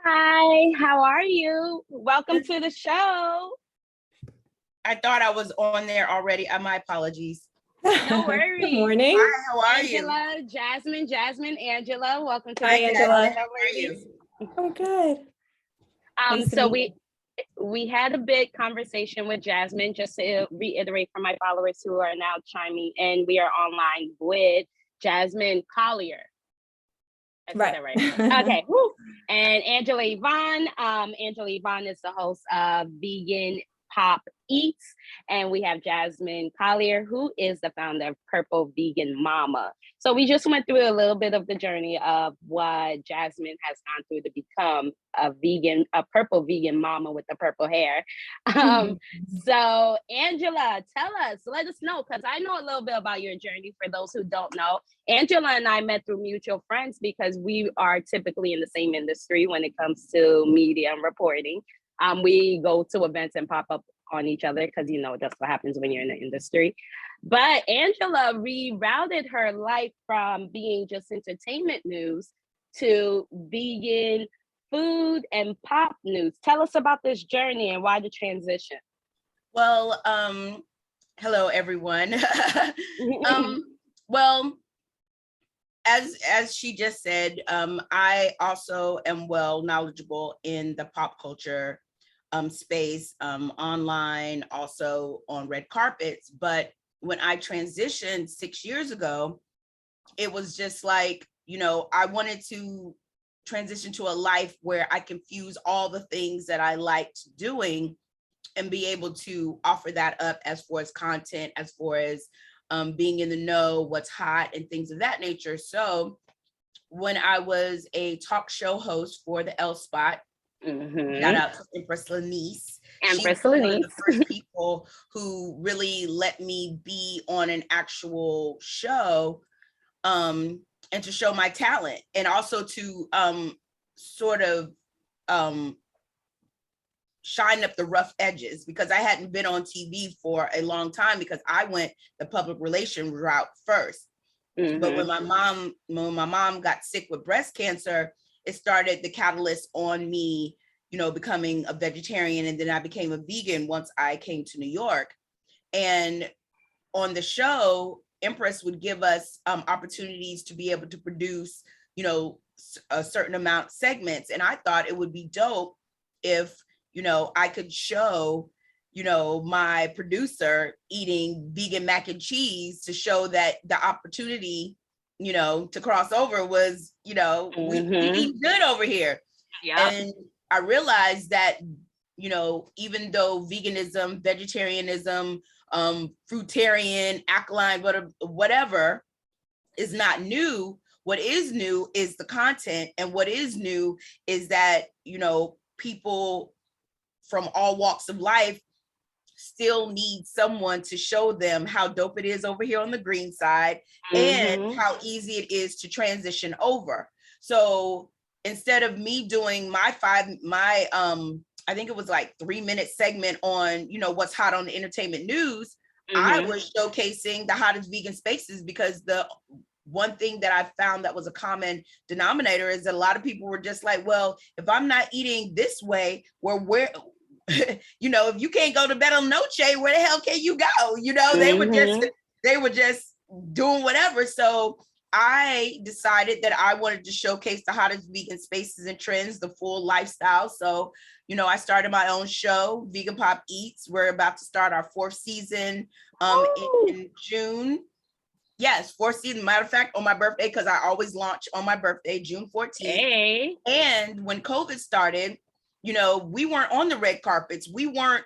Hi, how are you? Welcome to the show. I thought I was on there already. My apologies. No worries. Good morning. Hi, how are Angela, you? Jasmine, Angela. Welcome to Hi, the Angela. show. How are you? I'm good. Nice to So meet we had a big conversation with Jasmine, just to reiterate for my followers who are now chiming in. We are online with Jasmine Collier. I said that right. Okay. Woo. And Angela Yvonne. Angela Yvonne is the host of Vegan Pop Eats. And we have Jasmine Collier, who is the founder of Purple Vegan Mama. So we just went through a little bit of the journey of what Jasmine has gone through to become a purple vegan mama with the purple hair. So Angela, let us know, because I know a little bit about your journey for those who don't know. Angela and I met through mutual friends because we are typically in the same industry when it comes to media and reporting. We go to events and pop up on each other because, that's what happens when you're in the industry. But Angela rerouted her life from being just entertainment news to vegan food and pop news. Tell us about this journey and why the transition. Well, hello everyone. Well, as she just said, I also am well knowledgeable in the pop culture space, online, also on red carpets. But when I transitioned 6 years ago, it was just like, I wanted to transition to a life where I can fuse all the things that I liked doing and be able to offer that up as far as content, as far as being in the know, what's hot and things of that nature. So when I was a talk show host for the L Spot, shout out to Empress Lanice. Empress She was one of Lanice. the first people who really let me be on an actual show, and to show my talent, and also to sort of shine up the rough edges, because I hadn't been on TV for a long time because I went the public relation route first. But when my mom got sick with breast cancer, it started the catalyst on me, becoming a vegetarian. And then I became a vegan once I came to New York. And on the show, Empress would give us opportunities to be able to produce, a certain amount of segments. And I thought it would be dope if, I could show, my producer eating vegan mac and cheese to show that the opportunity, to cross over was, we eat good over here. Yeah. And I realized that, even though veganism, vegetarianism, fruitarian, alkaline, whatever is not new, what is new is the content. And what is new is that, people from all walks of life still need someone to show them how dope it is over here on the green side, and how easy it is to transition over. So instead of me doing my I think it was like 3-minute segment on, what's hot on the entertainment news, I was showcasing the hottest vegan spaces, because the one thing that I found that was a common denominator is that a lot of people were just like, well, if I'm not eating this way, where if you can't go to bed on Noche, where the hell can you go? They were just doing whatever. So I decided that I wanted to showcase the hottest vegan spaces and trends, the full lifestyle. So, I started my own show, Vegan Pop Eats. We're about to start our 4th season in June. Yes, 4th season. Matter of fact, on my birthday, because I always launch on my birthday, June 14th. Hey. And when COVID started, we weren't on the red carpets. We weren't,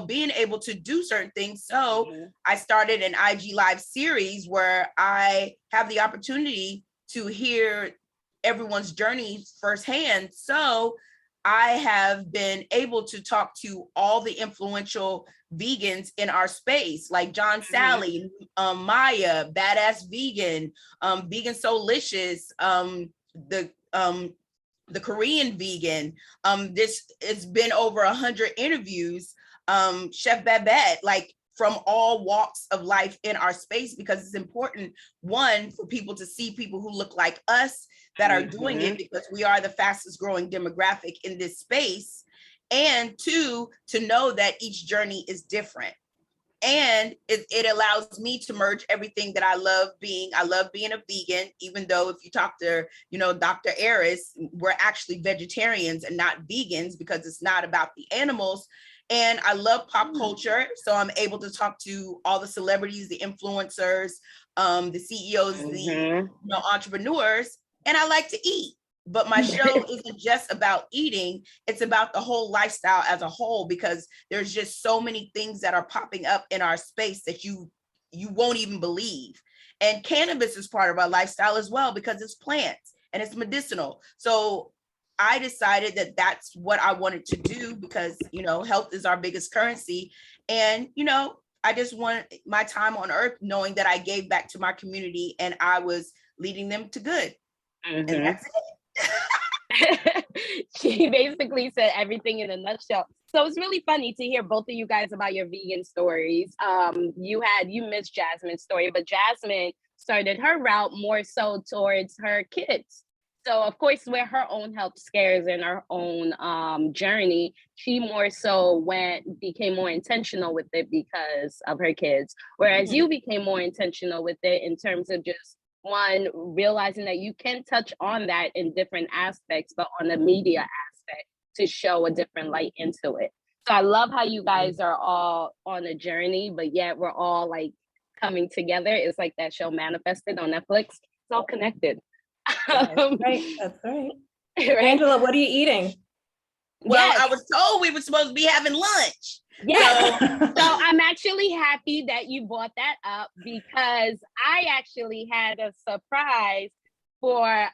being able to do certain things. So I started an IG Live series where I have the opportunity to hear everyone's journey firsthand. So I have been able to talk to all the influential vegans in our space, like John Sally, Maya, Badass Vegan, Vegan Soulicious, the Korean vegan. It's been over 100 interviews. Chef Babette, like from all walks of life in our space, because it's important, one, for people to see people who look like us that are doing it, because we are the fastest growing demographic in this space, and two, to know that each journey is different. And it allows me to merge everything that I love being. I love being a vegan, even though if you talk to, Dr. Aris, we're actually vegetarians and not vegans, because it's not about the animals. And I love pop culture. So I'm able to talk to all the celebrities, the influencers, the CEOs, the entrepreneurs, and I like to eat. But my show isn't just about eating, it's about the whole lifestyle as a whole, because there's just so many things that are popping up in our space that you won't even believe. And cannabis is part of our lifestyle as well, because it's plants and it's medicinal. So I decided that that's what I wanted to do, because, health is our biggest currency. And, I just want my time on earth knowing that I gave back to my community and I was leading them to good. And that's it. She basically said everything in a nutshell. So it's really funny to hear both of you guys about your vegan stories. You missed Jasmine's story, but Jasmine started her route more so towards her kids. So of course, with her own health scares and her own journey, she more so became more intentional with it because of her kids. Whereas you became more intentional with it in terms of just one, realizing that you can touch on that in different aspects, but on the media aspect to show a different light into it. So I love how you guys are all on a journey, but yet we're all like coming together. It's like that show Manifested on Netflix. It's all connected. That's right. That's right. Angela, what are you eating? Well, yes. I was told we were supposed to be having lunch. Yeah. So I'm actually happy that you brought that up, because I actually had a surprise for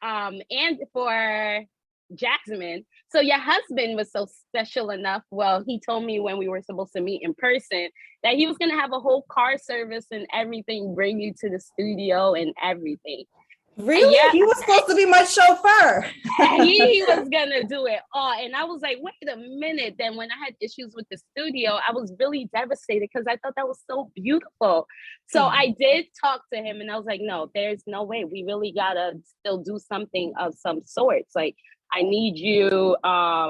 Jasmine. So your husband was so special enough. Well, he told me when we were supposed to meet in person that he was going to have a whole car service and everything, bring you to the studio and everything. Really? Yeah. He was supposed to be my chauffeur. he was gonna do it all. And I was like, wait a minute. Then when I had issues with the studio, I was really devastated because I thought that was so beautiful. So I did talk to him and I was like, no, there's no way. We really gotta still do something of some sorts. Like, I need you, I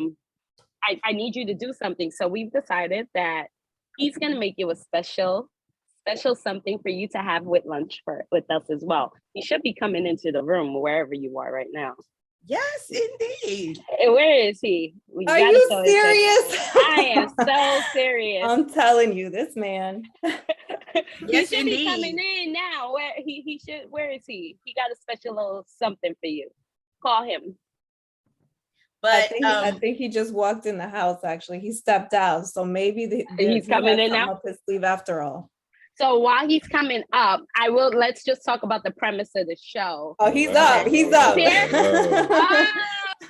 need you to do something. So we've decided that he's gonna make you a special something for you to have with lunch with us as well. You should be coming into the room wherever you are right now. Yes, indeed. Where is he? Are you serious? I am so serious. I'm telling you, this man. Yes, he should be coming in now. Where is he? He got a special little something for you. Call him. But I think he just walked in the house, actually. He stepped out. So maybe he's coming in now. Up his sleeve after all. So while he's coming up, let's just talk about the premise of the show. Oh, he's up. He's up. There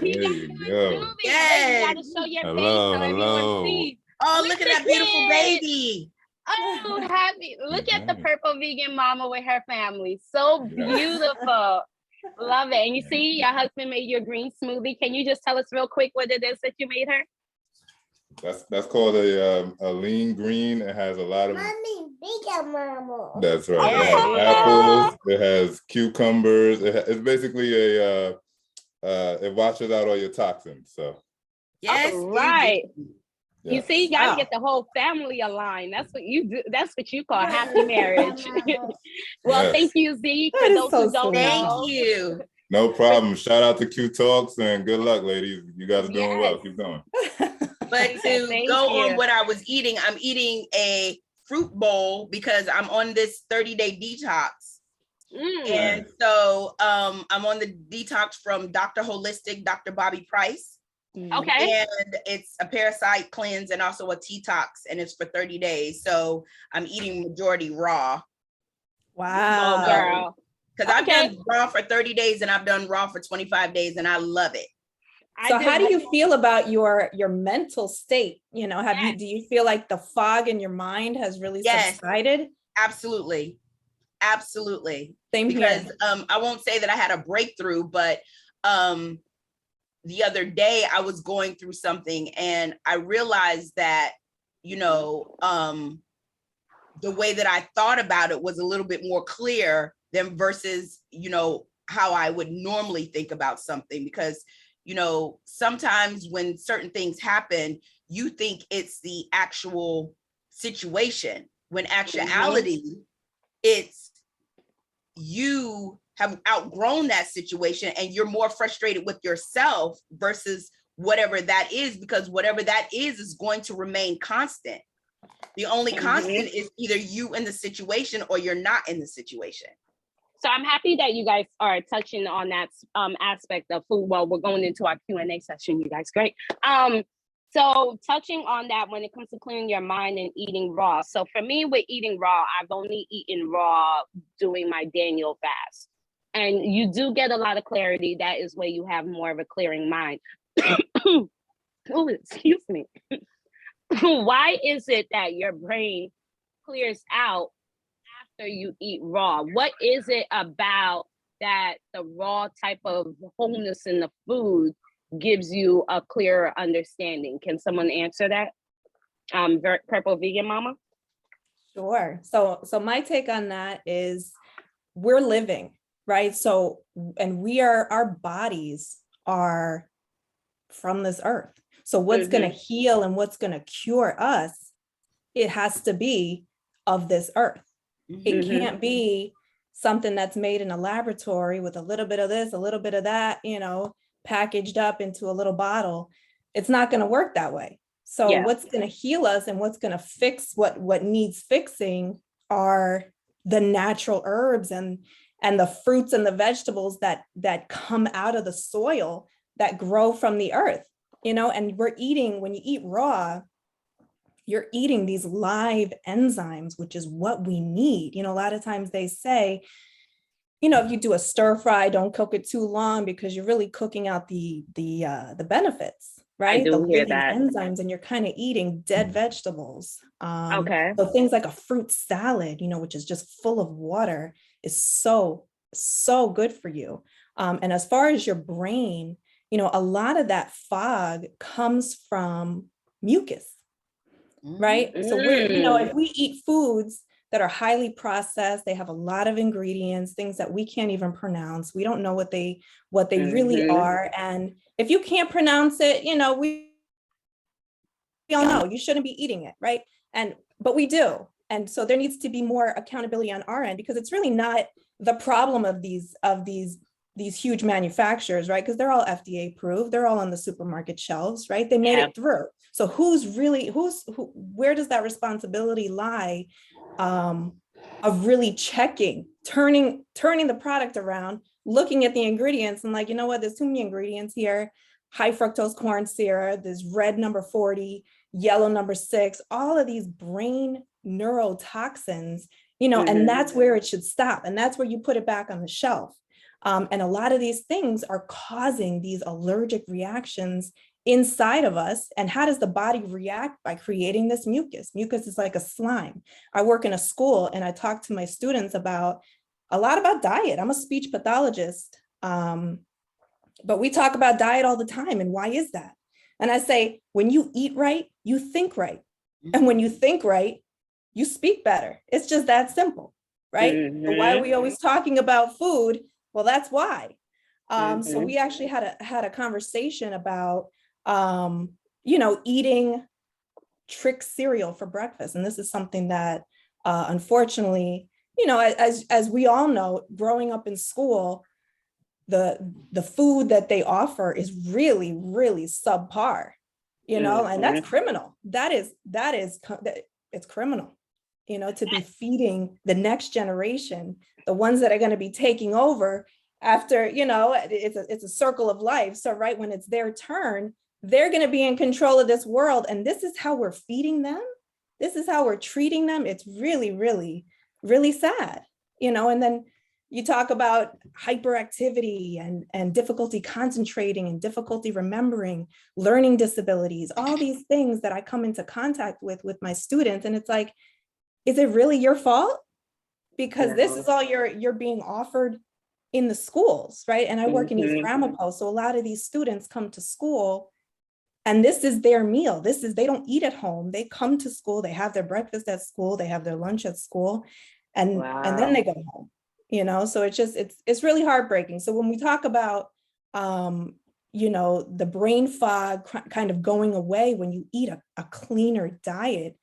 you go. Yes. You gotta show your face so everyone sees. Oh, look at that beautiful baby. Oh, happy. Look at the purple vegan mama with her family. So beautiful. Love it. And you see, your husband made you a green smoothie. Can you just tell us real quick what it is that you made her? That's called a lean green. It has a lot of That's right. It has apples. It has cucumbers. It's basically it washes out all your toxins. So yes, right. Yeah. You see, you gotta get the whole family aligned. That's what you do. That's what you call happy marriage. Well, yes. Thank you, Z. For those who don't know. Thank you. No problem. Shout out to Q Talks and good luck, ladies. You guys are doing well. Keep going. But to go on what I was eating, I'm eating a fruit bowl because I'm on this 30-day detox. And so I'm on the detox from Dr. Holistic, Dr. Bobby Price. Okay. And it's a parasite cleanse and also a detox, and it's for 30 days. So I'm eating majority raw. Wow. Oh, girl. Because I've done raw for 30 days and I've done raw for 25 days and I love it. So how do you feel about your mental state? You know, do you feel like the fog in your mind has really subsided? Absolutely. Absolutely. Same because here. I won't say that I had a breakthrough, but the other day I was going through something and I realized that, the way that I thought about it was a little bit more clear than versus, you know, how I would normally think about something. Because, you know, sometimes when certain things happen, you think it's the actual situation, when actuality, it's you have outgrown that situation and you're more frustrated with yourself versus whatever that is, because whatever that is going to remain constant. The only constant is either you in the situation or you're not in the situation. So I'm happy that you guys are touching on that aspect of food. Well, we're going into our Q&A session, you guys, great. So touching on that when it comes to clearing your mind and eating raw. So for me with eating raw, I've only eaten raw doing my Daniel fast. And you do get a lot of clarity. That is where you have more of a clearing mind. Oh, excuse me. Why is it that your brain clears out after you eat raw? What is it about that the raw type of wholeness in the food gives you a clearer understanding? Can someone answer that? Purple Vegan Mama? Sure. So my take on that is we're living, right? So, and our bodies are from this earth. So what's going to heal and what's going to cure us, it has to be of this earth. It can't be something that's made in a laboratory with a little bit of this, a little bit of that, you know, packaged up into a little bottle. It's not going to work that way. So what's going to heal us and what's going to fix what needs fixing are the natural herbs and the fruits and the vegetables that come out of the soil that grow from the earth, you know. And we're eating, when you eat raw, you're eating these live enzymes, which is what we need. You know, a lot of times they say, you know, if you do a stir fry, don't cook it too long because you're really cooking out the benefits, right? I do the hear that. enzymes, and you're kind of eating dead vegetables. Okay. So things like a fruit salad, you know, which is just full of water, is so good for you. And as far as your brain, you know, a lot of that fog comes from mucus, right? So we're, you know, if we eat foods that are highly processed, they have a lot of ingredients, things that we can't even pronounce. We don't know what they really are. And if you can't pronounce it, you know, we all know you shouldn't be eating it, right? But we do. And so there needs to be more accountability on our end, because it's really not the problem of these huge manufacturers, right? Because they're all FDA approved, they're all on the supermarket shelves, right? They made it through. So where does that responsibility lie of really checking, turning the product around, looking at the ingredients and like, you know what, there's too many ingredients here. High fructose corn syrup, there's red number 40, yellow number 6, all of these brain neurotoxins, you know, and that's where it should stop. And that's where you put it back on the shelf. And a lot of these things are causing these allergic reactions inside of us. And how does the body react? By creating this mucus. Mucus is like a slime. I work in a school and I talk to my students a lot about diet. I'm a speech pathologist, but we talk about diet all the time. And why is that? And I say, when you eat right, you think right. And when you think right, you speak better. It's just that simple, right? So why are we always talking about food? Well, that's why. So we actually had a conversation about, you know, eating trick cereal for breakfast. And this is something that, unfortunately, you know, as we all know, growing up in school, the food that they offer is really, really subpar, you know, and that's criminal. It's criminal, you know, to be feeding the next generation, the ones that are going to be taking over after, you know, it's a circle of life. So right when it's their turn, they're going to be in control of this world. And this is how we're feeding them. This is how we're treating them. It's really, really, really sad, you know. And then you talk about hyperactivity and difficulty concentrating and difficulty remembering, learning disabilities, all these things that I come into contact with my students. And it's like, is it really your fault? Because this is all you're being offered in the schools, right? And I work in East Ramapo. So a lot of these students come to school And this is their meal. They don't eat at home. They come to school, they have their breakfast at school, they have their lunch at school, and then they go home, so it's really heartbreaking. So when we talk about, the brain fog kind of going away when you eat a cleaner diet,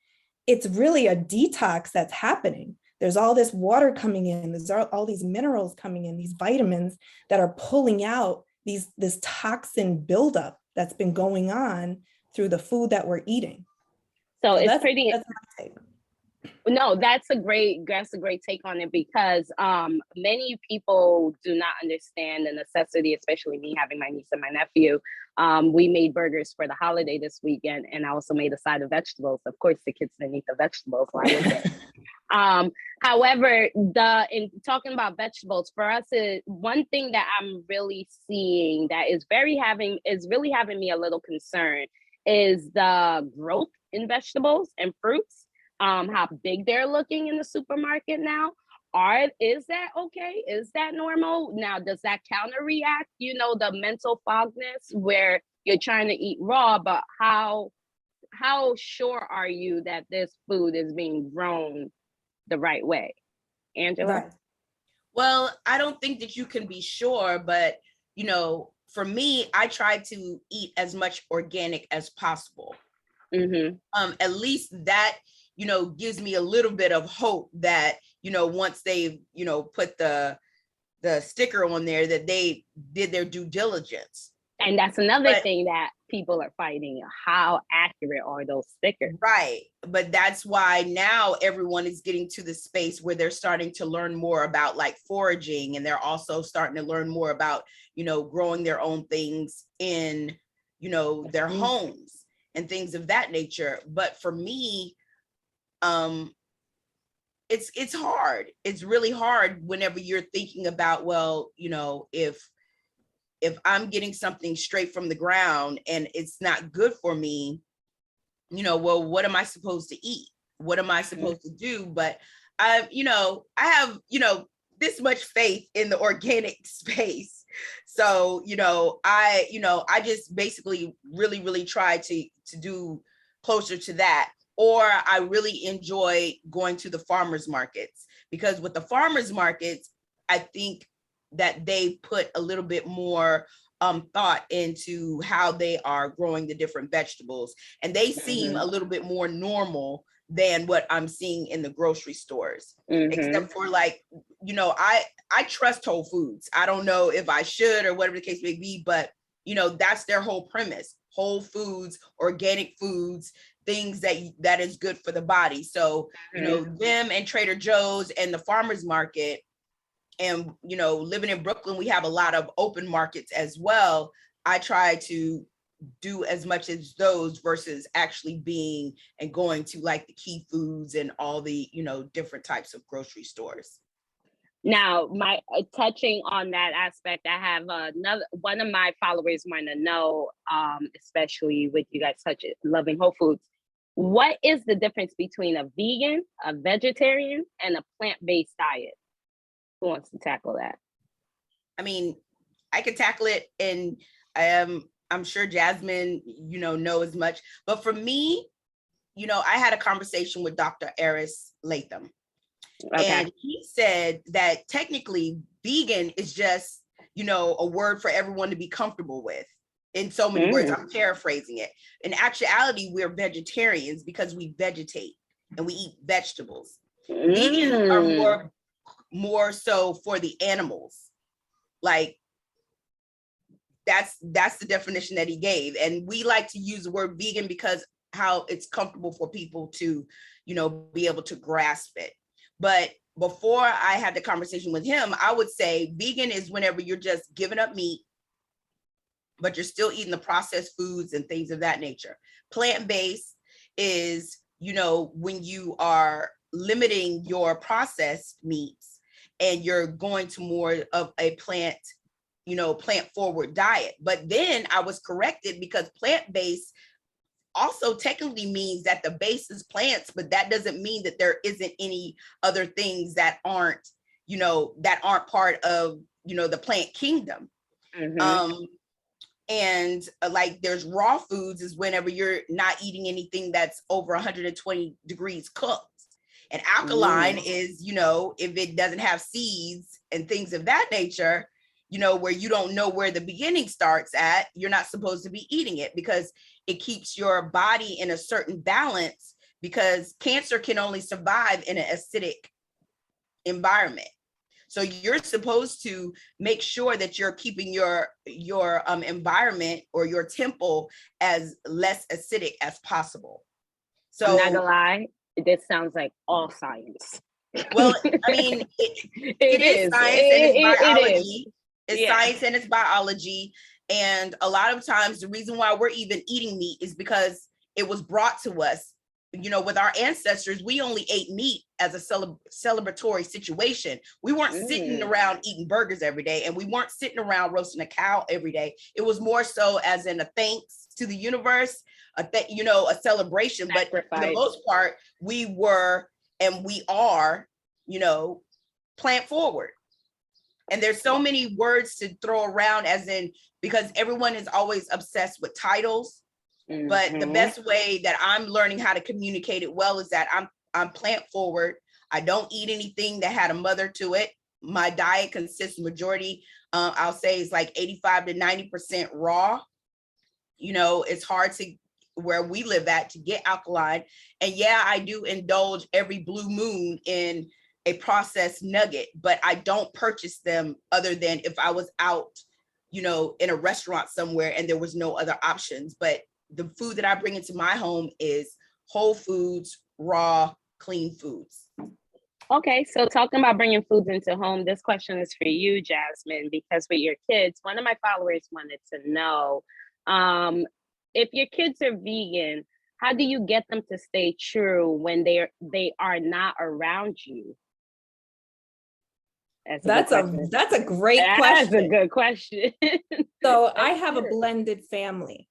it's really a detox that's happening. There's all this water coming in, there's all these minerals coming in, these vitamins that are pulling out this toxin buildup that's been going on through the food that we're eating. So it's that's pretty, that's my take. No, that's a great take on it, because many people do not understand the necessity, especially me having my niece and my nephew. We made burgers for the holiday this weekend, and I also made a side of vegetables. Of course, the kids didn't eat the vegetables. Why would they? However, in talking about vegetables, for us, one thing that I'm really seeing that is really having me a little concerned is the growth in vegetables and fruits. How big they're looking in the supermarket now. Is that okay? Is that normal? Now, does that counter-react, the mental fogness where you're trying to eat raw, but how sure are you that this food is being grown the right way? Angela? Right. Well, I don't think that you can be sure, but, for me, I try to eat as much organic as possible. At least that, gives me a little bit of hope that, once they've, put the sticker on there, that they did their due diligence. And that's another thing that people are fighting. How accurate are those stickers? Right. But that's why now everyone is getting to the space where they're starting to learn more about like foraging, and they're also starting to learn more about, growing their own things in, their homes and things of that nature. But for me, it's hard. It's really hard whenever you're thinking about, well, if I'm getting something straight from the ground and it's not good for me, well, what am I supposed to eat? What am I supposed to do? But I have, this much faith in the organic space. So, I just basically really, really try to do closer to that. Or I really enjoy going to the farmers markets, because with the farmers markets, I think that they put a little bit more thought into how they are growing the different vegetables, and they seem a little bit more normal than what I'm seeing in the grocery stores. Except for like, I trust Whole Foods. I don't know if I should or whatever the case may be, but that's their whole premise. Whole Foods, organic foods, things that is good for the body. So, them and Trader Joe's and the farmers market, and, living in Brooklyn, we have a lot of open markets as well. I try to do as much as those versus actually being and going to like the Key Foods and all the, different types of grocery stores. Now, touching on that aspect, I have one of my followers want to know, especially with you guys loving Whole Foods, what is the difference between a vegan, a vegetarian, and a plant-based diet? Who wants to tackle that? I mean, I could tackle it, and I'm sure Jasmine, know as much. But for me, I had a conversation with Dr. Aris Latham. Okay. And he said that technically vegan is just, a word for everyone to be comfortable with. In so many words, I'm paraphrasing it. In actuality, we're vegetarians because we vegetate and we eat vegetables. Vegans are more so for the animals. Like that's the definition that he gave. And we like to use the word vegan because how it's comfortable for people to, be able to grasp it. But before I had the conversation with him, I would say vegan is whenever you're just giving up meat, but you're still eating the processed foods and things of that nature. Plant-based is, when you are limiting your processed meats and you're going to more of a plant forward diet. But then I was corrected, because plant-based also technically means that the base is plants, but that doesn't mean that there isn't any other things that aren't part of, the plant kingdom. And like there's raw foods is whenever you're not eating anything that's over 120 degrees cooked. And alkaline is, you know, if it doesn't have seeds and things of that nature, you know, where you don't know where the beginning starts at, you're not supposed to be eating it, because it keeps your body in a certain balance, because cancer can only survive in an acidic environment. So you're supposed to make sure that you're keeping your environment or your temple as less acidic as possible. So I'm not gonna lie, this sounds like all science. Well, I mean, it is science and it's biology. It's science and it's biology. And a lot of times the reason why we're even eating meat is because it was brought to us. You know, with our ancestors, we only ate meat as a celebratory situation. We weren't sitting around eating burgers every day, and we weren't sitting around roasting a cow every day. It was more so as in a thanks to the universe, you know, a celebration. Sacrifice. But for the most part, we were and we are, you know, plant forward. And there's so many words to throw around, as in, because everyone is always obsessed with titles. But the best way that I'm learning how to communicate it well is that I'm plant forward. I don't eat anything that had a mother to it. My diet consists majority, I'll say, is like 85 to 90% raw. You know, it's hard to where we live at to get alkaline. And yeah, I do indulge every blue moon in a processed nugget, but I don't purchase them other than if I was out, you know, in a restaurant somewhere and there was no other options. But the food that I bring into my home is whole foods, raw, clean foods. Okay, so talking about bringing foods into home, this question is for you, Jasmine, because with your kids, one of my followers wanted to know, if your kids are vegan, how do you get them to stay true when they are not around you? That's a great question. That's a good question. So I have a blended family.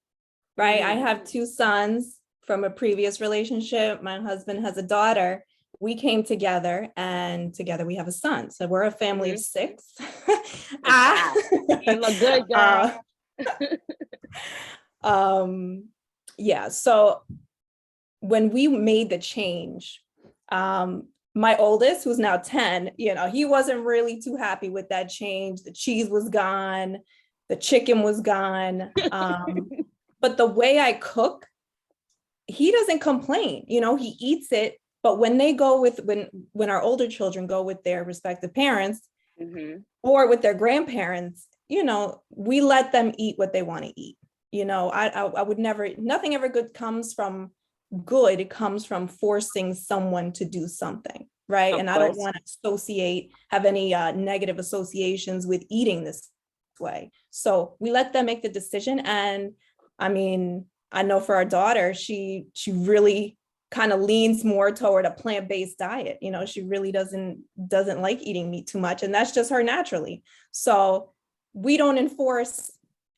Right. I have two sons from a previous relationship. My husband has a daughter. We came together and together we have a son. So we're a family of 6. You look good, girl. Yeah. So when we made the change, my oldest, who's now 10, you know, he wasn't really too happy with that change. The cheese was gone. The chicken was gone. But the way I cook, he doesn't complain. You know, he eats it. But when they go with, when our older children go with their respective parents or with their grandparents, you know, we let them eat what they want to eat. You know, I would never, nothing ever good comes from good. It comes from forcing someone to do something. Right. And I don't want to have any negative associations with eating this way. So we let them make the decision. And I mean, I know for our daughter, she really kind of leans more toward a plant-based diet. You know, she really doesn't like eating meat too much, and that's just her naturally. So we don't enforce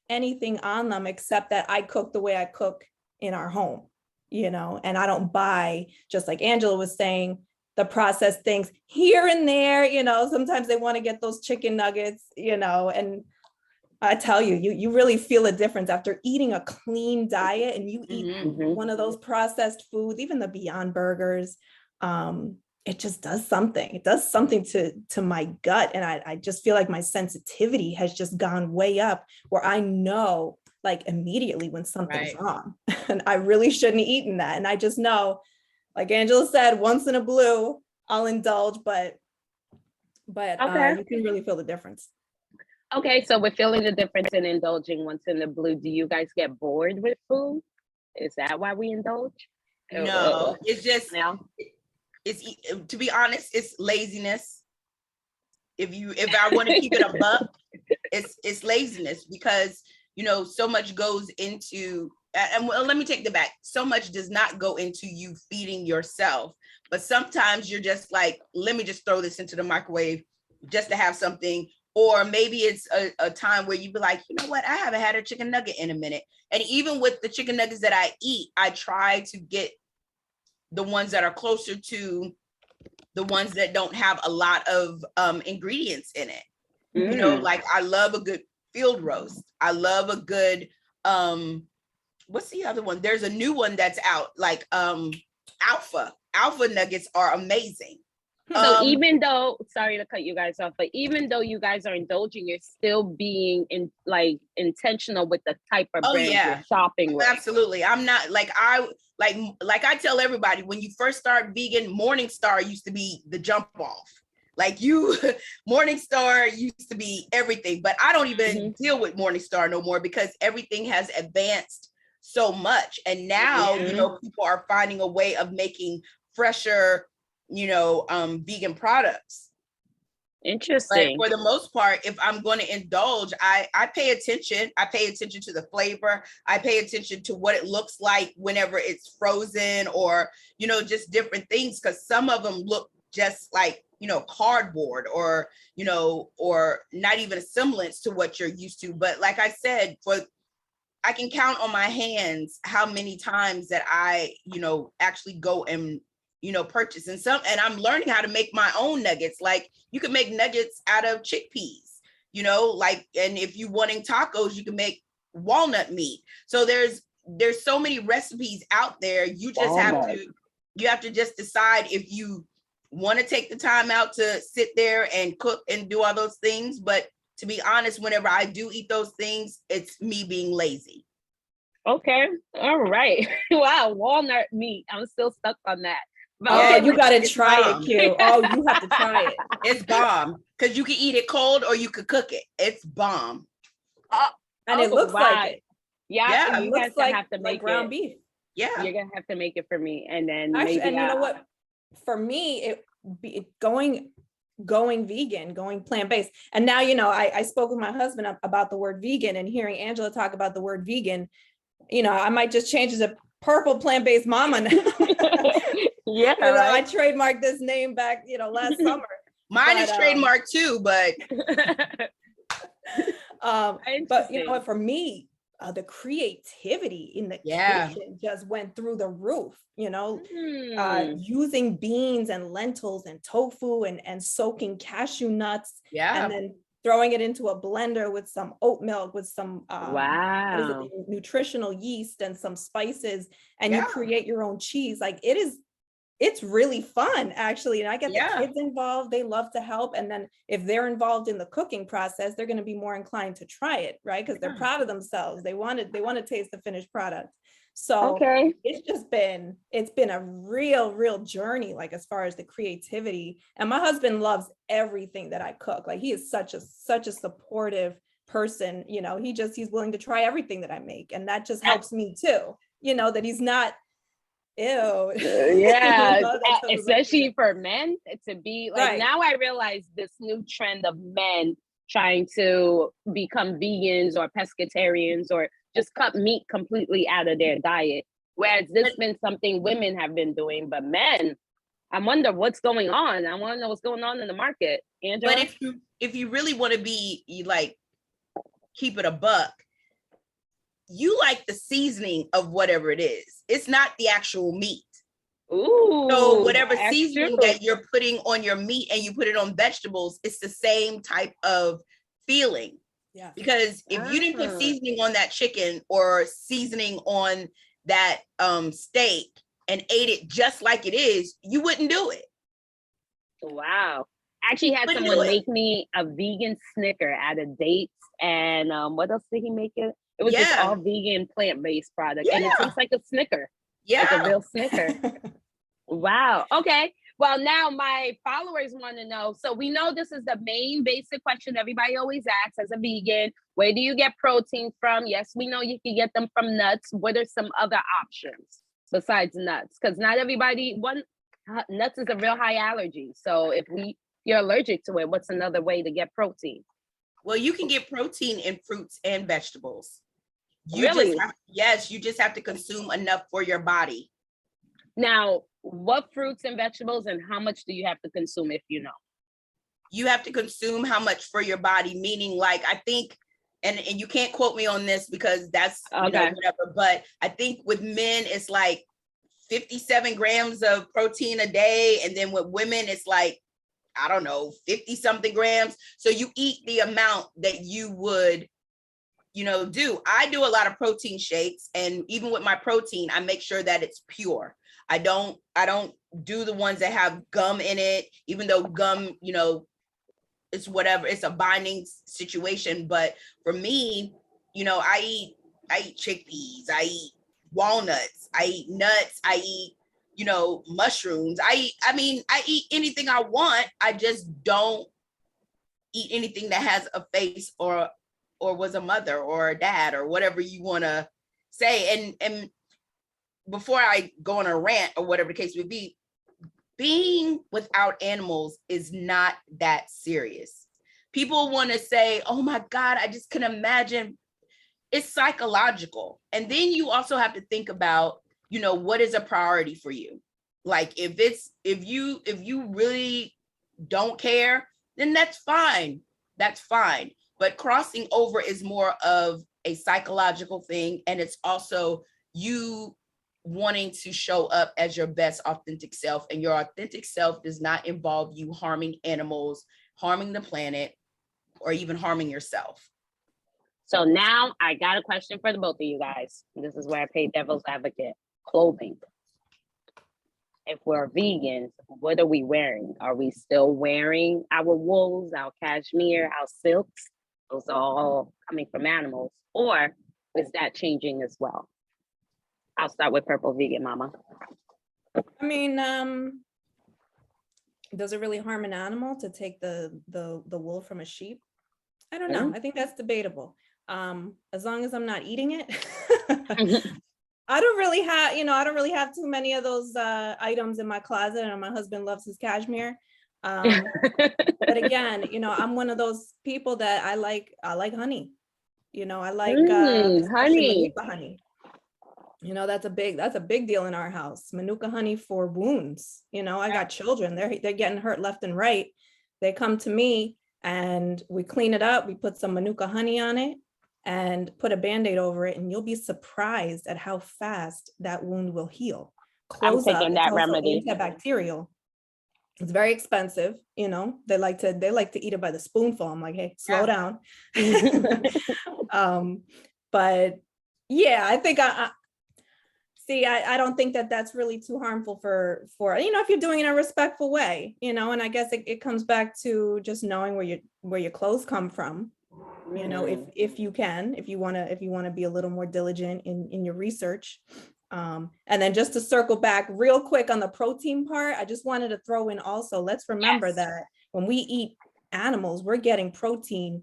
anything on them except that I cook the way I cook in our home, you know, and I don't buy, just like Angela was saying, the processed things here and there. You know, sometimes they want to get those chicken nuggets, you know, and I tell you, you really feel a difference after eating a clean diet and you eat one of those processed foods, even the Beyond Burgers. It just does something. It does something to my gut. And I just feel like my sensitivity has just gone way up, where I know like immediately when something's wrong and I really shouldn't have eaten that. And I just know, like Angela said, once in a blue, I'll indulge, but you can really feel the difference. Okay, so we're feeling the difference in indulging once in the blue. Do you guys get bored with food? Is that why we indulge? No, it's just, it's, to be honest, it's laziness. If I want to keep it a buck, it's laziness, because, you know, so much goes into, and well, let me take that back. So much does not go into you feeding yourself, but sometimes you're just like, let me just throw this into the microwave just to have something. Or maybe it's a time where you be like, you know what, I haven't had a chicken nugget in a minute. And even with the chicken nuggets that I eat, I try to get the ones that are closer to the ones that don't have a lot of ingredients in it. You know, like I love a good field roast. I love a good, what's the other one? There's a new one that's out, like Alpha nuggets are amazing. So even though, sorry to cut you guys off, but even though you guys are indulging, you're still being intentional with the type of brand you're shopping with. Absolutely. I'm not like I tell everybody, when you first start vegan, Morningstar used to be the jump off. Like Morningstar used to be everything, but I don't even deal with Morningstar no more because everything has advanced so much. And now, people are finding a way of making fresher, vegan products. Interesting. But for the most part, if I'm going to indulge, I pay attention. I pay attention to the flavor. I pay attention to what it looks like whenever it's frozen, or, just different things. Because some of them look just like, cardboard, or, or not even a semblance to what you're used to. But like I said, I can count on my hands how many times that I, actually go and purchase, and I'm learning how to make my own nuggets. Like, you can make nuggets out of chickpeas, and if you wanting tacos, you can make walnut meat. So there's so many recipes out there. You just have to just decide if you want to take the time out to sit there and cook and do all those things. But to be honest, whenever I do eat those things, it's me being lazy. Okay. All right. Wow. Walnut meat. I'm still stuck on that. Oh, you got to try it, Q. Oh, you have to try it. It's bomb, because you can eat it cold or you could cook it. It's bomb. And it looks like it. Yeah. It You looks guys like, have to make ground beef. Yeah. You're going to have to make it for me. And then actually, maybe and you know what? For me, going vegan, going plant-based. And now, I spoke with my husband about the word vegan, and hearing Angela talk about the word vegan, I might just change it to purple plant-based mama now. Yeah, I trademarked this name back, last summer. Mine is trademarked too, but but what, for me, the creativity in the kitchen just went through the roof. Using beans and lentils and tofu and soaking cashew nuts, and then throwing it into a blender with some oat milk, with some nutritional yeast and some spices, and you create your own cheese. Like, it's really fun, actually. And I get the kids involved. They love to help. And then if they're involved in the cooking process, they're going to be more inclined to try it, right? Because they're proud of themselves. They want to taste the finished product. So it's been a real journey, like, as far as the creativity. And my husband loves everything that I cook. Like, he is such a supportive person. He's willing to try everything that I make. And that just helps me too, that he's not, ew. Especially for men to be like, now I realize this new trend of men trying to become vegans or pescatarians, or just cut meat completely out of their diet. Whereas this has been something women have been doing, but men, I wonder what's going on. I want to know what's going on in the market. Angela? But if you really want to be, keep it a buck, you like the seasoning of whatever it is. It's not the actual meat. Ooh, so whatever seasoning that you're putting on your meat and you put it on vegetables, it's the same type of feeling. Yeah. Because if you didn't put seasoning on that chicken or seasoning on that steak and ate it just like it is, you wouldn't do it. Wow. I actually had someone make me a vegan Snicker out of dates. And what else did he make it? It was just all vegan plant-based product. And it tastes like a Snicker. Yeah. Like a real Snicker. Wow. Okay. Well, now my followers want to know. So we know this is the main basic question everybody always asks as a vegan. Where do you get protein from? Yes, we know you can get them from nuts. What are some other options besides nuts? Because not everybody, nuts is a real high allergy. So if you're allergic to it, what's another way to get protein? Well, you can get protein in fruits and vegetables. You just have to consume enough for your body. Now, what fruits and vegetables and how much do you have to consume, if you know? You have to consume how much for your body, meaning, like, I think, and you can't quote me on this because that's whatever, but I think with men it's like 57 grams of protein a day, and then with women it's like, I don't know, 50 something grams. So you eat the amount that you would do. I do a lot of protein shakes, and even with my protein, I make sure that it's pure. I don't do the ones that have gum in it, even though gum, it's whatever, it's a binding situation. But for me, I eat chickpeas, I eat walnuts, I eat nuts, I eat, mushrooms. I eat anything I want. I just don't eat anything that has a face or was a mother or a dad or whatever you want to say. And before I go on a rant or whatever the case would be, being without animals is not that serious. People want to say, oh my God, I just can imagine. It's psychological. And then you also have to think about, what is a priority for you? Like if you really don't care, then that's fine. That's fine. But crossing over is more of a psychological thing. And it's also you wanting to show up as your best authentic self. And your authentic self does not involve you harming animals, harming the planet, or even harming yourself. So now I got a question for the both of you guys. This is where I play devil's advocate. Clothing. If we're vegans, what are we wearing? Are we still wearing our wools, our cashmere, our silks? Those are all coming from animals. Or is that changing as well? I'll start with Purple Vegan Mama. I mean, does it really harm an animal to take the wool from a sheep? I don't know. I think that's debatable. As long as I'm not eating it. I don't really have too many of those items in my closet, and my husband loves his cashmere. But again, I'm one of those people that I like honey. I like honey. Manuka honey. That's a big deal in our house. Manuka honey for wounds. I got children. They're getting hurt left and right. They come to me and we clean it up. We put some Manuka honey on it and put a Band-Aid over it, and you'll be surprised at how fast that wound will heal. I'm taking that remedy. Antibacterial. It's very expensive, They like to eat it by the spoonful. I'm like, hey, slow down. But yeah, I think I don't think that that's really too harmful for if you're doing it in a respectful way, and I guess it comes back to just knowing where your clothes come from. If you want to be a little more diligent in your research. And then just to circle back real quick on the protein part, I just wanted to throw in also, let's remember that when we eat animals, we're getting protein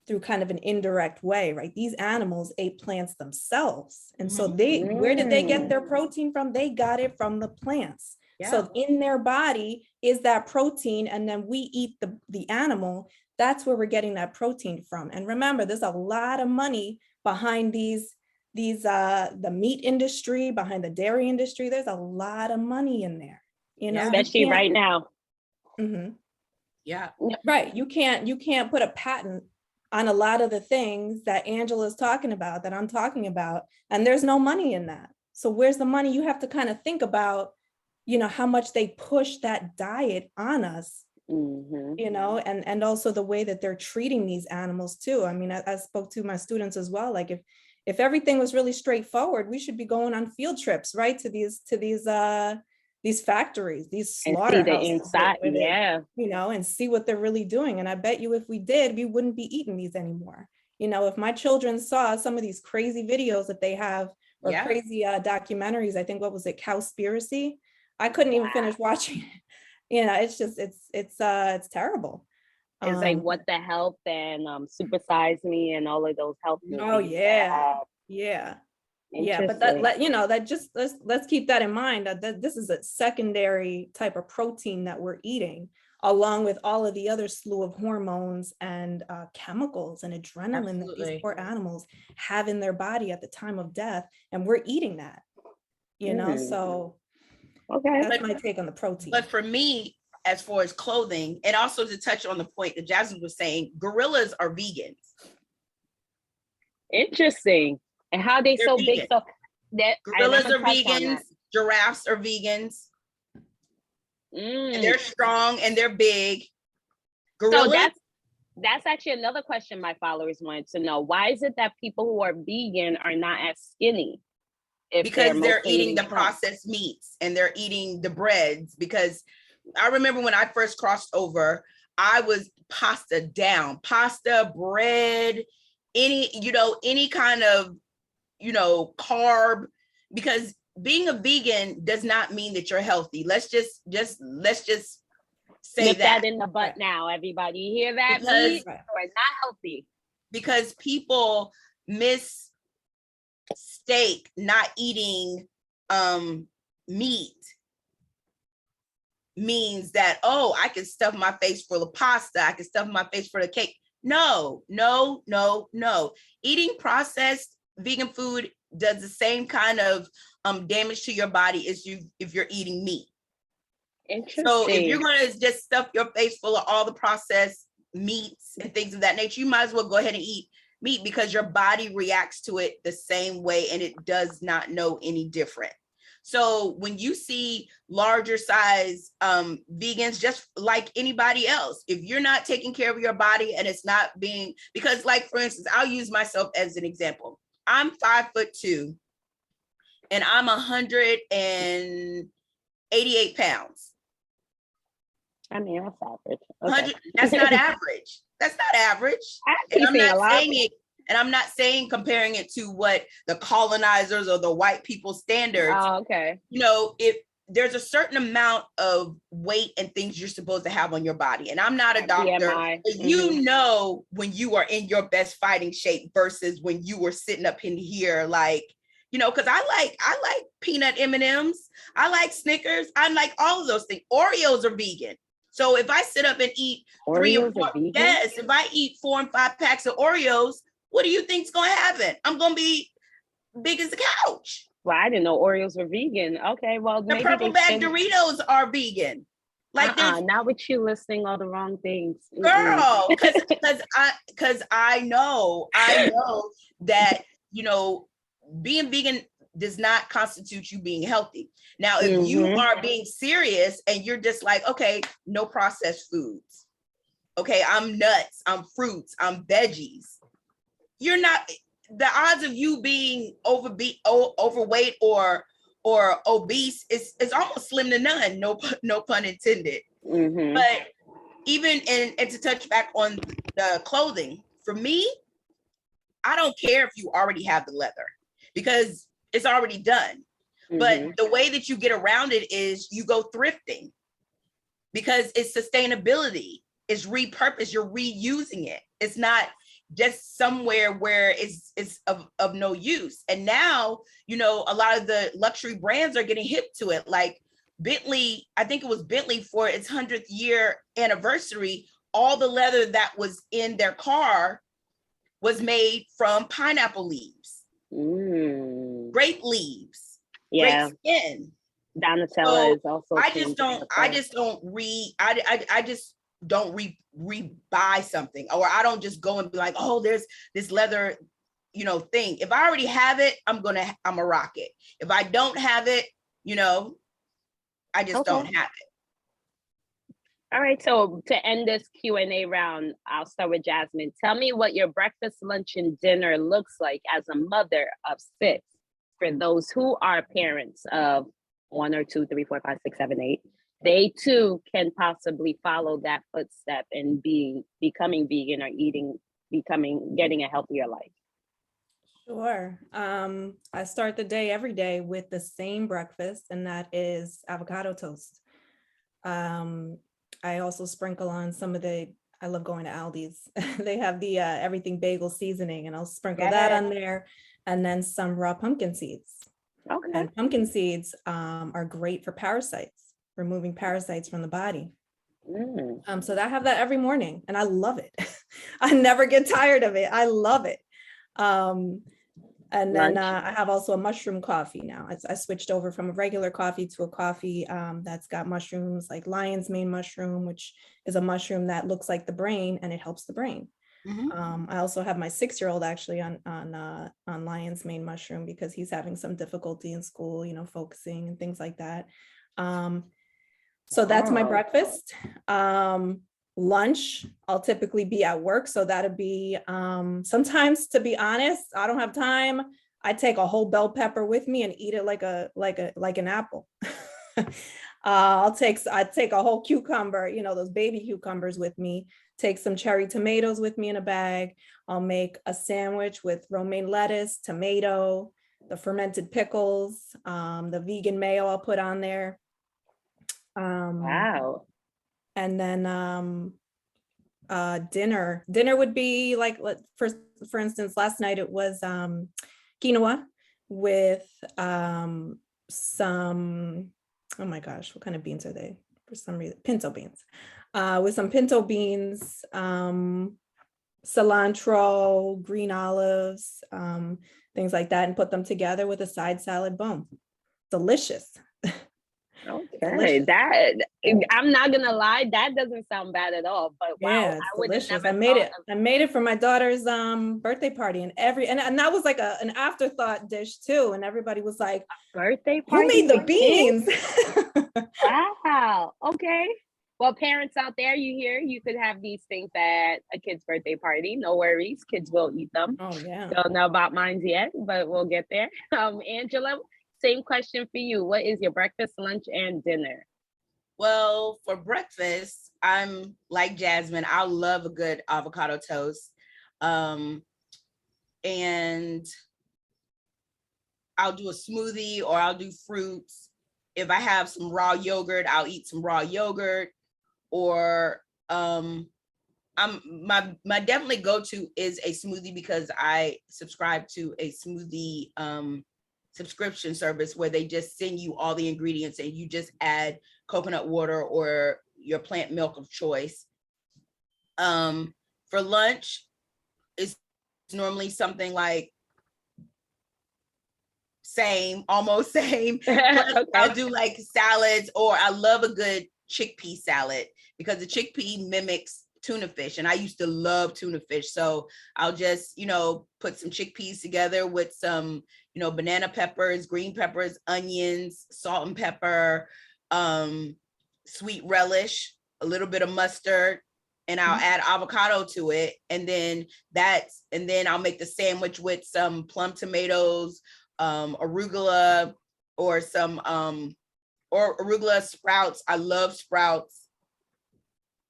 through kind of an indirect way, right? These animals ate plants themselves. And so where did they get their protein from? They got it from the plants. Yeah. So in their body is that protein. And then we eat the animal. That's where we're getting that protein from. And remember, there's a lot of money behind the meat industry, behind the dairy industry. There's a lot of money in there, especially right now. Mm-hmm. Yeah. Right. You can't put a patent on a lot of the things that Angela is talking about, that I'm talking about, and there's no money in that. So where's the money? You have to kind of think about, how much they push that diet on us. Mm-hmm. And also the way that they're treating these animals too. I mean, I spoke to my students as well. Like if everything was really straightforward, we should be going on field trips, right? To these factories, these slaughterhouses. Inside, and see what they're really doing. And I bet you if we did, we wouldn't be eating these anymore. If my children saw some of these crazy videos that they have, or crazy documentaries, I think, what was it, Cowspiracy? I couldn't even finish watching it. It's just, it's terrible. It's like What the Health and Super Size Me and all of those health movies. Oh yeah. But let's keep that in mind, that this is a secondary type of protein that we're eating, along with all of the other slew of hormones and chemicals and adrenaline that these poor animals have in their body at the time of death, and we're eating that. So that's my take on the protein. But for me, as far as clothing, and also to touch on the point that Jasmine was saying, gorillas are vegans. Interesting. And how they're so vegan. Big? So that gorillas are vegans, giraffes are vegans. And they're strong and they're big. Gorillas, that's actually another question my followers wanted to know. Why is it that people who are vegan are not as skinny? Because they're eating the processed meats and they're eating the breads. Because I remember when I first crossed over, I was pasta down, pasta, bread, any kind of, carb, because being a vegan does not mean that you're healthy. Let's just say nip that in the butt now, everybody. You hear that? Because we're not healthy. Because people mistake not eating meat means that, oh, I can stuff my face full of pasta, I can stuff my face full of cake. No. Eating processed vegan food does the same kind of damage to your body as if you're eating meat. Interesting. So if you're going to just stuff your face full of all the processed meats and things of that nature, you might as well go ahead and eat meat, because your body reacts to it the same way and it does not know any different. So when you see larger size vegans, just like anybody else, if you're not taking care of your body and it's not being, because like, for instance, I'll use myself as an example. I'm 5'2" and I'm 188 pounds. I mean, that's average. Okay. That's not average. That's not average. And I'm not saying comparing it to what the colonizers or the white people standards. Oh, okay. If there's a certain amount of weight and things you're supposed to have on your body. And I'm not a doctor. But you know when you are in your best fighting shape versus when you were sitting up in here, like, because I like peanut M&Ms. I like Snickers. I like all of those things. Oreos are vegan. So if I sit up and eat if I eat 4 and 5 packs of Oreos, what do you think's going to happen? I'm going to be big as a couch. Well, I didn't know Oreos were vegan. Okay, well, the purple bag Doritos are vegan. Like, not with you listing all the wrong things, girl. Because I know that being vegan does not constitute you being healthy. Now, if you are being serious and you're just like, okay, no processed foods. Okay, I'm nuts, I'm fruits, I'm veggies. You're not, the odds of you being overweight or obese is almost slim to none. No pun intended. But even and to touch back on the clothing, for me, I don't care if you already have the leather, because it's already done. But the way that you get around it is you go thrifting, because it's sustainability, it's repurposed, you're reusing it. It's not just somewhere where it's of no use. And now, a lot of the luxury brands are getting hip to it. Like Bentley, I think it was Bentley, for its 100th year anniversary, all the leather that was in their car was made from pineapple leaves, grape leaves, grape skin. Donatella is also. I just don't re-buy something, or I don't just go and be like, oh, there's this leather, thing. If I already have it, I'm gonna rock it. If I don't have it, I just don't have it. All right, so to end this Q&A round, I'll start with Jasmine. Tell me what your breakfast, lunch, and dinner looks like as a mother of 6, for those who are parents of 1 or 2, 3, 4, 5, 6, 7, 8. They too can possibly follow that footstep and becoming vegan or getting a healthier life. Sure. I start the day every day with the same breakfast, and that is avocado toast. I also sprinkle on I love going to Aldi's. They have the everything bagel seasoning, and I'll sprinkle that on there, and then some raw pumpkin seeds. Okay. And pumpkin seeds are great for parasites, removing parasites from the body. So I have that every morning, and I love it. I never get tired of it. I love it. And then I have also a mushroom coffee now. I switched over from a regular coffee to a coffee that's got mushrooms, like lion's mane mushroom, which is a mushroom that looks like the brain and it helps the brain. I also have my 6-year-old actually on lion's mane mushroom, because he's having some difficulty in school, focusing and things like that. So that's my breakfast. Lunch, I'll typically be at work. So that'll be, sometimes, to be honest, I don't have time. I take a whole bell pepper with me and eat it like an apple. I take a whole cucumber, those baby cucumbers with me, take some cherry tomatoes with me in a bag. I'll make a sandwich with romaine lettuce, tomato, the fermented pickles, the vegan mayo I'll put on there. Wow. And then dinner would be like, for instance, last night it was quinoa with some, oh my gosh, what kind of beans are they? For some reason, pinto beans. With some pinto beans, cilantro, green olives, things like that, and put them together with a side salad. Boom. Delicious. Okay, Delicious. that, I'm not gonna lie, that doesn't sound bad at all. But wow, Yeah, it's delicious. I made it for my daughter's birthday party, and that was like an afterthought dish too. And everybody was like, birthday party? Who made the beans? Wow. Okay. Well, parents out there, you could have these things at a kid's birthday party. No worries, kids will eat them. Oh yeah. Don't know about mine yet, but we'll get there. Angela, same question for you. What is your breakfast, lunch, and dinner? Well, for breakfast, I'm like Jasmine. I love a good avocado toast. And I'll do a smoothie or I'll do fruits. If I have some raw yogurt, I'll eat some raw yogurt. Or my definitely go-to is a smoothie, because I subscribe to a smoothie subscription service where they just send you all the ingredients and you just add coconut water or your plant milk of choice. For lunch, it's normally something like almost same. Okay. I'll do like salads, or I love a good chickpea salad because the chickpea mimics tuna fish, and I used to love tuna fish. So I'll just, put some chickpeas together with some, banana peppers, green peppers, onions, salt and pepper, sweet relish, a little bit of mustard, and I'll add avocado to it. And then I'll make the sandwich with some plum tomatoes, arugula, or some arugula sprouts. I love sprouts.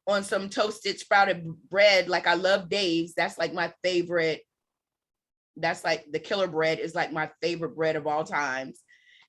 On some toasted sprouted bread, like I love Dave's. That's like my favorite. That's like the killer bread is like my favorite bread of all times.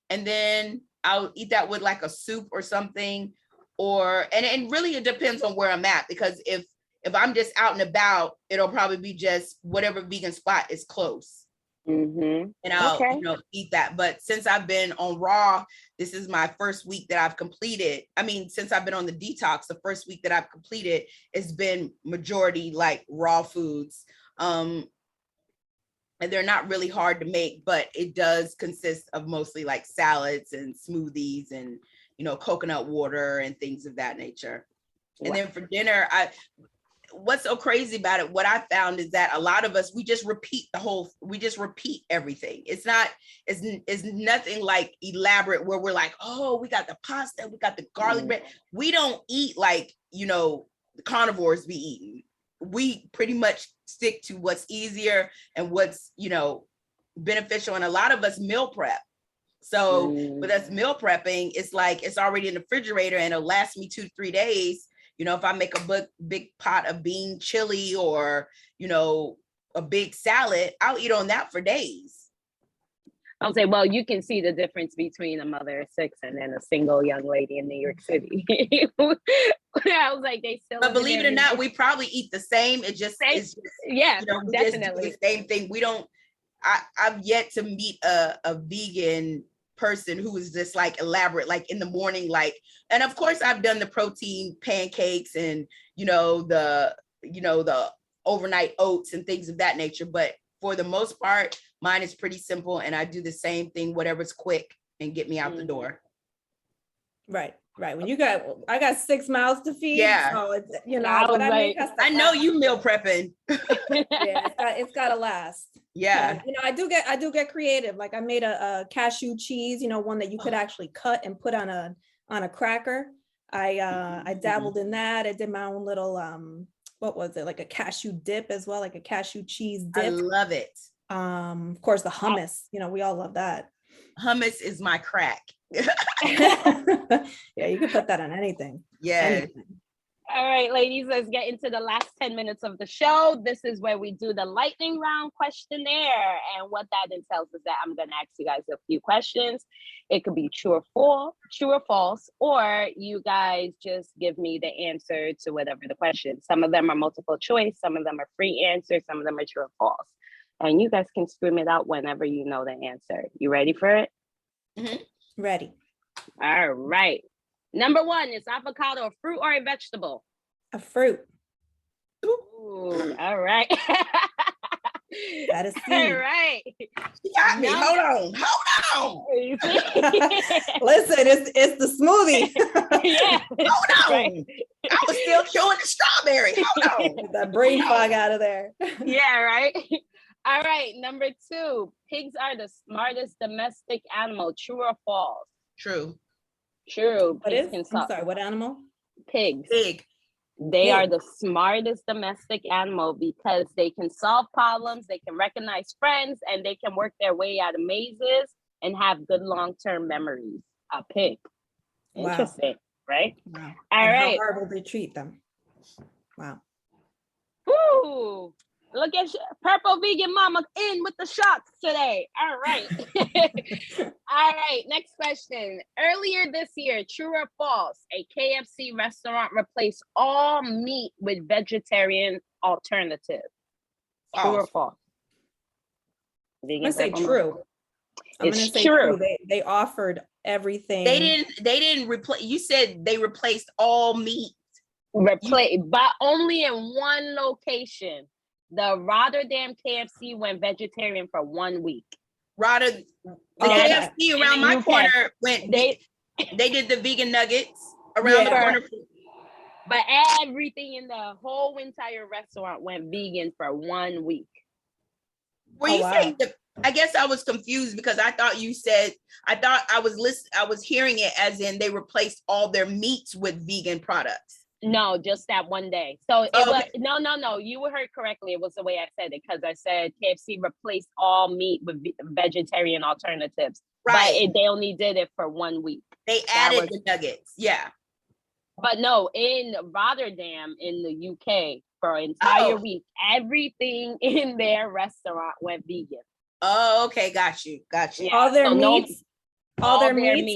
And then I'll eat that with like a soup or something, and really it depends on where I'm at, because if I'm just out and about, it'll probably be just whatever vegan spot is close. Mm-hmm. And I'll eat that. But since I've been on raw, this is my first week that I've completed. I mean, since I've been on the detox, the first week that I've completed, it's been majority like raw foods. And they're not really hard to make, but it does consist of mostly like salads and smoothies and, coconut water and things of that nature. And then for dinner, what's so crazy about it, what I found is that a lot of us, we just repeat everything. It's nothing like elaborate where we're like, oh, we got the pasta, we got the garlic bread. We don't eat like, the carnivores be eating. We pretty much stick to what's easier and what's, beneficial. And a lot of us meal prep. So with us meal prepping, it's like, it's already in the refrigerator and it'll last me 2 to 3 days. If I make a big pot of bean chili or, a big salad, I'll eat on that for days. I'll say, well, you can see the difference between a mother of 6 and then a single young lady in New York City. I was like, they still. But believe it or not, we probably eat the same. It's just yeah, we definitely just do the same thing. We don't. I've yet to meet a vegan person who is just like elaborate, like in the morning, like, and of course I've done the protein pancakes and the overnight oats and things of that nature, but for the most part mine is pretty simple, and I do the same thing, whatever's quick and get me out the door. Right when I got 6 mouths to feed, so it's I know you meal prepping. Yeah, it's gotta last. Yeah. I do get creative. Like I made a cashew cheese, one that you could actually cut and put on a cracker. I dabbled in that. I did my own little what was it, like a cashew dip as well, like a cashew cheese dip. I love it. Of course, the hummus, you know, we all love that. Hummus is my crack. Yeah, you can put that on anything. Yeah. Anything. All right, ladies, let's get into the last 10 minutes of the show. This is where we do the lightning round questionnaire. And what that entails is that I'm going to ask you guys a few questions. It could be true or false, or you guys just give me the answer to whatever the question. Some of them are multiple choice. Some of them are free answers. Some of them are true or false. And you guys can scream it out whenever you know the answer. You ready for it? Mm-hmm. Ready. All right. Number one, is avocado a fruit or a vegetable? A fruit. Ooh, all right. That is seed. All right. You got me. Hold on. Listen, it's the smoothie. Yeah. Hold on. Right. I was still chewing the strawberry. Hold on. Get that brain fog out of there. Yeah, right. All right. Number two, pigs are the smartest domestic animal. True or false? True. True. I'm sorry, what animal? Pigs. Pig. They are the smartest domestic animal because they can solve problems, they can recognize friends, and they can work their way out of mazes and have good long-term memories. A pig. Wow. Interesting, right? Wow. All right. How hard will they treat them? Wow. Ooh. Look at Purple Vegan Mama in with the shots today. All right. All right. Next question. Earlier this year, true or false, a KFC restaurant replaced all meat with vegetarian alternative. True or false? I'm gonna say true. It's true. They offered everything. They didn't replace. You said they replaced all meat. But only in one location. The Rotterdam KFC went vegetarian for 1 week. The KFC around my corner went. They did the vegan nuggets around the corner. But everything in the whole entire restaurant went vegan for 1 week. Were you saying I guess I was confused because I thought you said, I was hearing it as in they replaced all their meats with vegan products. No, just that one day. So it was no. You heard correctly. It was the way I said it because I said KFC replaced all meat with vegetarian alternatives. Right. But they only did it for 1 week. They added the nuggets. Yeah. But no, in Rotterdam, in the UK, for an entire week, everything in their restaurant went vegan. Oh, okay. Got you. Yeah. All their meats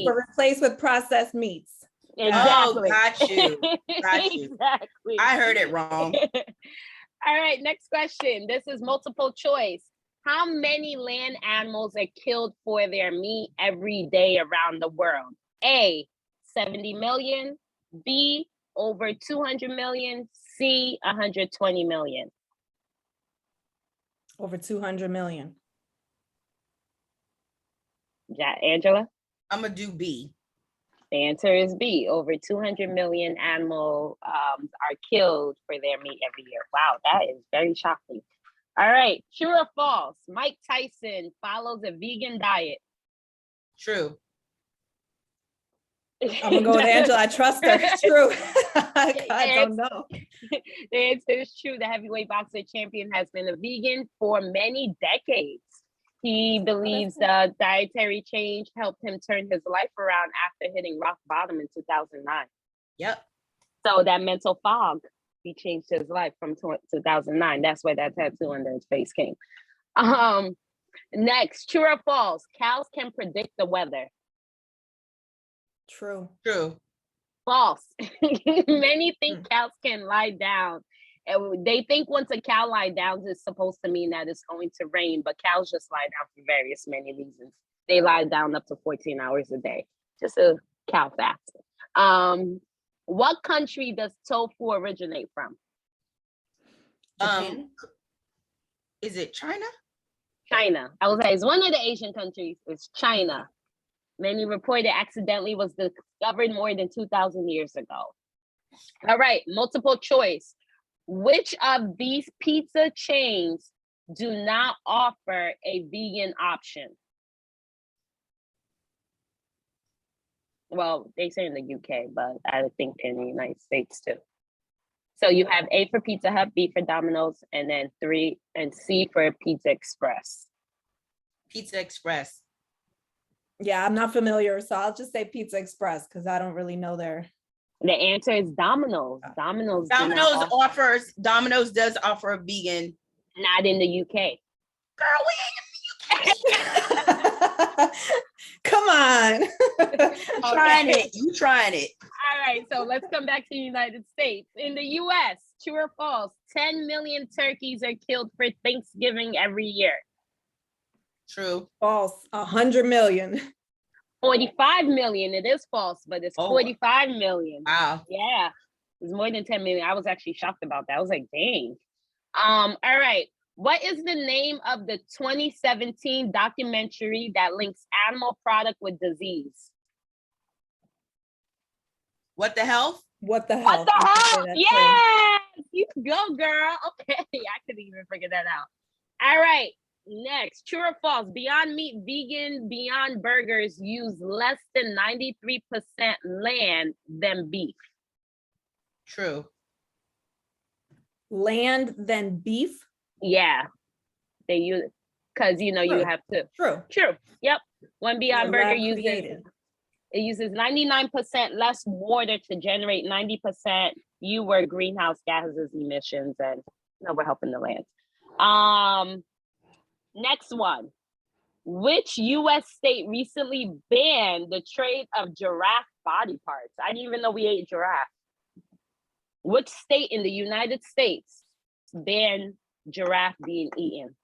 were replaced with processed meats. Exactly. Oh, got you. Exactly. I heard it wrong. All right, next question. This is multiple choice. How many land animals are killed for their meat every day around the world? A, 70 million. B, over 200 million. C, 120 million. Over 200 million. Yeah, Angela? I'm going to do B. The answer is B. Over 200 million animals are killed for their meat every year. Wow, that is very shocking. All right, true or false? Mike Tyson follows a vegan diet. True. I'm gonna go with Angela. I trust her. True. I don't know. The answer is true. The heavyweight boxer champion has been a vegan for many decades. He believes the dietary change helped him turn his life around after hitting rock bottom in 2009. Yep. So that mental fog, he changed his life from 2009. That's where that tattoo under his face came. Next, true or false? Cows can predict the weather. True. False. Many think cows can lie down. And they think once a cow lies down, it's supposed to mean that it's going to rain, but cows just lie down for many reasons. They lie down up to 14 hours a day. Just a cow fact. What country does tofu originate from? Japan? Is it China? China. I would say it's one of the Asian countries. It's China. Many report it accidentally was discovered more than 2,000 years ago. All right, multiple choice. Which of these pizza chains do not offer a vegan option? Well, they say in the UK, but I think in the United States too. So you have A for Pizza Hut, B for Domino's, and then 3 and C for Pizza Express. Pizza Express. Yeah, I'm not familiar, so I'll just say Pizza Express because I don't really know their. The answer is Domino's. Domino's Domino's does offer a vegan. Not in the UK. Girl, we ain't in the UK. Come on. Trying it. You trying it. All right, so let's come back to the United States. In the US, true or false, 10 million turkeys are killed for Thanksgiving every year. True. False. 100 million. 45 million. It is false, but it's 45 million. Wow. Yeah, it's more than 10 million. I was actually shocked about that. I was like, dang. All right. What is the name of the 2017 documentary that links animal product with disease? What the health? What the hell? What the hell? Yes, you go, girl. Okay, I couldn't even figure that out. All right, next, true or false? Beyond Meat vegan Beyond Burgers use less than 93% land than beef. True. Land than beef? Yeah, they use because you have to. True. Yep. One Beyond Burger uses 99% less water to generate 90% fewer greenhouse gases emissions, and we're helping the land. Next one. Which US state recently banned the trade of giraffe body parts? I didn't even know we ate giraffe. Which state in the United States banned giraffe being eaten?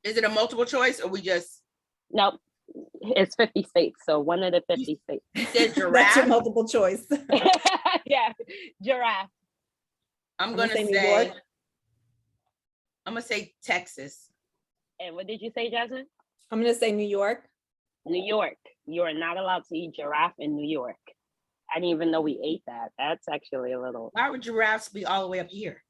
Is it a multiple choice or we just? Nope. It's 50 states, so one of the 50 states. You said giraffe? That's your multiple choice. Yeah, giraffe. I'm gonna say New York. I'm gonna say Texas. And what did you say, Jasmine? I'm gonna say New York. New York. You are not allowed to eat giraffe in New York. I didn't even know we ate that. That's actually a little. Why would giraffes be all the way up here?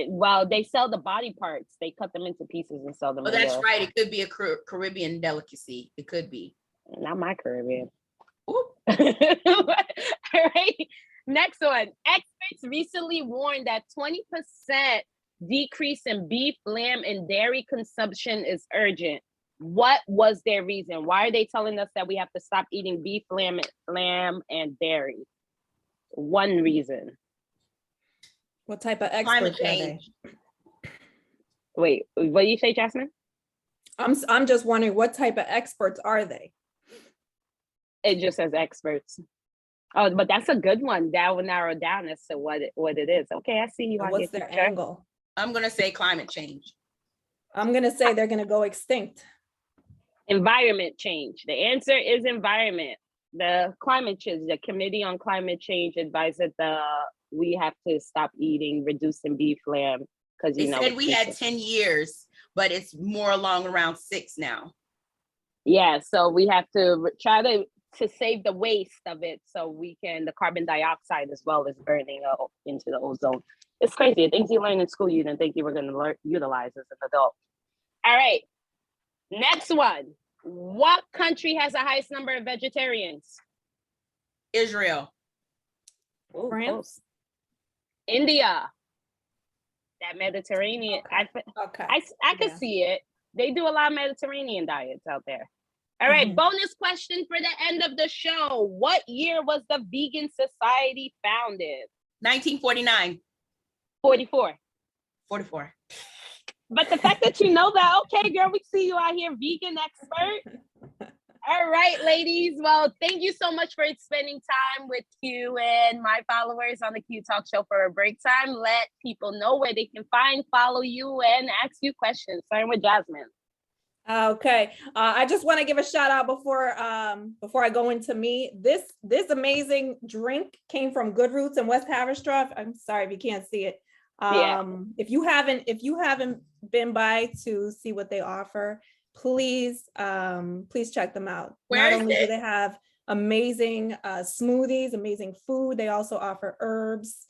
Well, they sell the body parts. They cut them into pieces and sell them. Oh, that's right. It could be a Caribbean delicacy. It could be. Not my Caribbean. All right. Next one. Experts recently warned that 20% decrease in beef, lamb, and dairy consumption is urgent. What was their reason? Why are they telling us that we have to stop eating beef, lamb, and dairy? One reason. What type of experts are they? Wait, what do you say, Jasmine? I'm just wondering what type of experts are they? It just says experts. Oh, but that's a good one. That will narrow down as to what it is. Okay, I see you. What's their angle? I'm gonna say climate change. I'm gonna say they're gonna go extinct. Environment change. The answer is environment. The climate change, the Committee on Climate Change advised that we have to stop reducing beef, lamb, because they said we had 10 years, but it's more along around 6 now. Yeah, so we have to try to save the waste of it, so the carbon dioxide as well as burning into the ozone. It's crazy. Things you learn in school you didn't think you were going to utilize as an adult. All right, next one. What country has the highest number of vegetarians? Israel. Ooh, France. Close. India. That Mediterranean. Okay. I could see it. They do a lot of Mediterranean diets out there. All right, bonus question for the end of the show. What year was the Vegan Society founded? 1949. 44. 44. But the fact that you know that, okay, girl, we see you out here, vegan expert. All right, ladies. Well, thank you so much for spending time with Q and my followers on the Q Talk Show for a break time. Let people know where they can follow you, and ask you questions. Starting with Jasmine. Okay. I just want to give a shout out before I go into me. This amazing drink came from Good Roots in West Haverstraw. I'm sorry if you can't see it. If you haven't been by to see what they offer, please check them out. Not only do they have amazing smoothies, amazing food, they also offer herbs,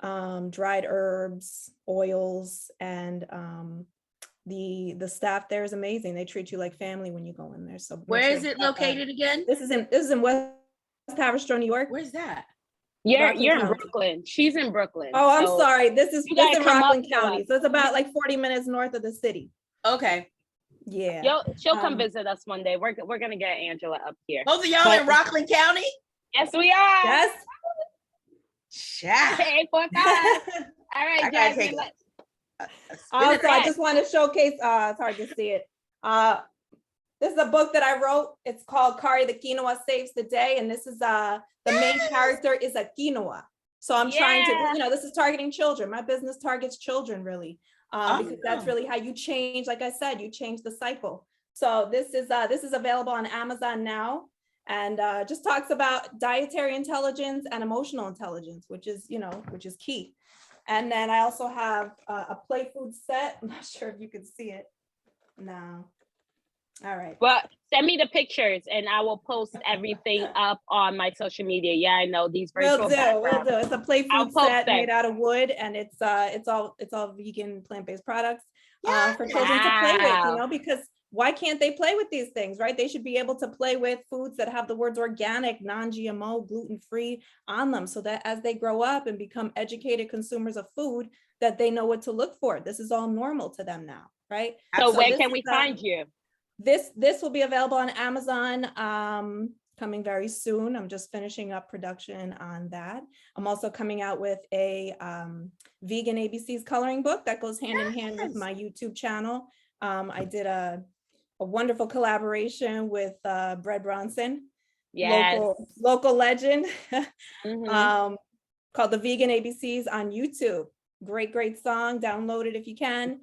dried herbs, oils, and The staff there is amazing. They treat you like family when you go in there. So Where is it located again? This is in West Haverstraw, New York. Where's that? You're Rockland in County. Brooklyn. She's in Brooklyn. Oh, I'm so sorry. This is you in gotta come Rockland up to County. us. So it's about like 40 minutes north of the city. Okay. Yeah. She'll come visit us one day. We're gonna get Angela up here. Both of y'all in Rockland County? Yes, we are. Yes. Yeah. 845. All right, Jasmine. Also, I just want to showcase, it's hard to see it. This is a book that I wrote. It's called Kari, the Quinoa Saves the Day. And this is the main character is a quinoa. So I'm trying to, this is targeting children. My business targets children really, because that's really how you change. Like I said, you change the cycle. So this is available on Amazon now, and just talks about dietary intelligence and emotional intelligence, which is key. And then I also have a play food set. I'm not sure if you can see it. No. All right. Well, send me the pictures and I will post everything up on my social media. Yeah, I know these virtual backgrounds. Will do. It's a play food set made out of wood, and it's all vegan, plant-based products for children to play with, because why can't they play with these things, right? They should be able to play with foods that have the words organic, non-GMO, gluten-free on them, so that as they grow up and become educated consumers of food, that they know what to look for. This is all normal to them now, right? So where can we find you? This will be available on Amazon coming very soon. I'm just finishing up production on that. I'm also coming out with a vegan ABCs coloring book that goes hand in hand with my YouTube channel. I did a wonderful collaboration with Brett Bronson, local legend, called the Vegan ABCs on YouTube. Great song. Download it if you can.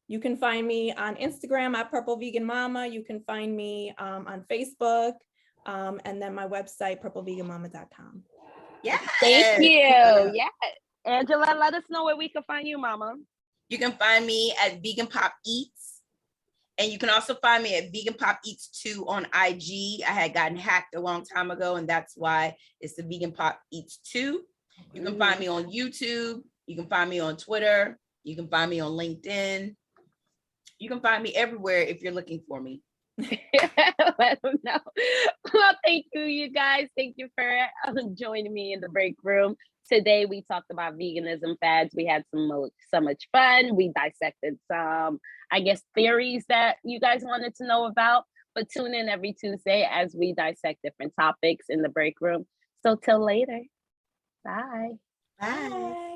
You can find me on Instagram at Purple Vegan Mama. You can find me on Facebook, and then my website, purpleveganmama.com. Yeah. Thank you. Yeah. Angela, let us know where we can find you, Mama. You can find me at Vegan Pop Eats. And you can also find me at Vegan Pop Eats 2 on IG. I had gotten hacked a long time ago, and that's why it's the Vegan Pop Eats 2. You can find me on YouTube. You can find me on Twitter. You can find me on LinkedIn. You can find me everywhere if you're looking for me. Let them know. Well, thank you, you guys. Thank you for joining me in the break room. Today, we talked about veganism fads. We had so much fun. We dissected some, theories that you guys wanted to know about. But tune in every Tuesday as we dissect different topics in the break room. So till later. Bye. Bye.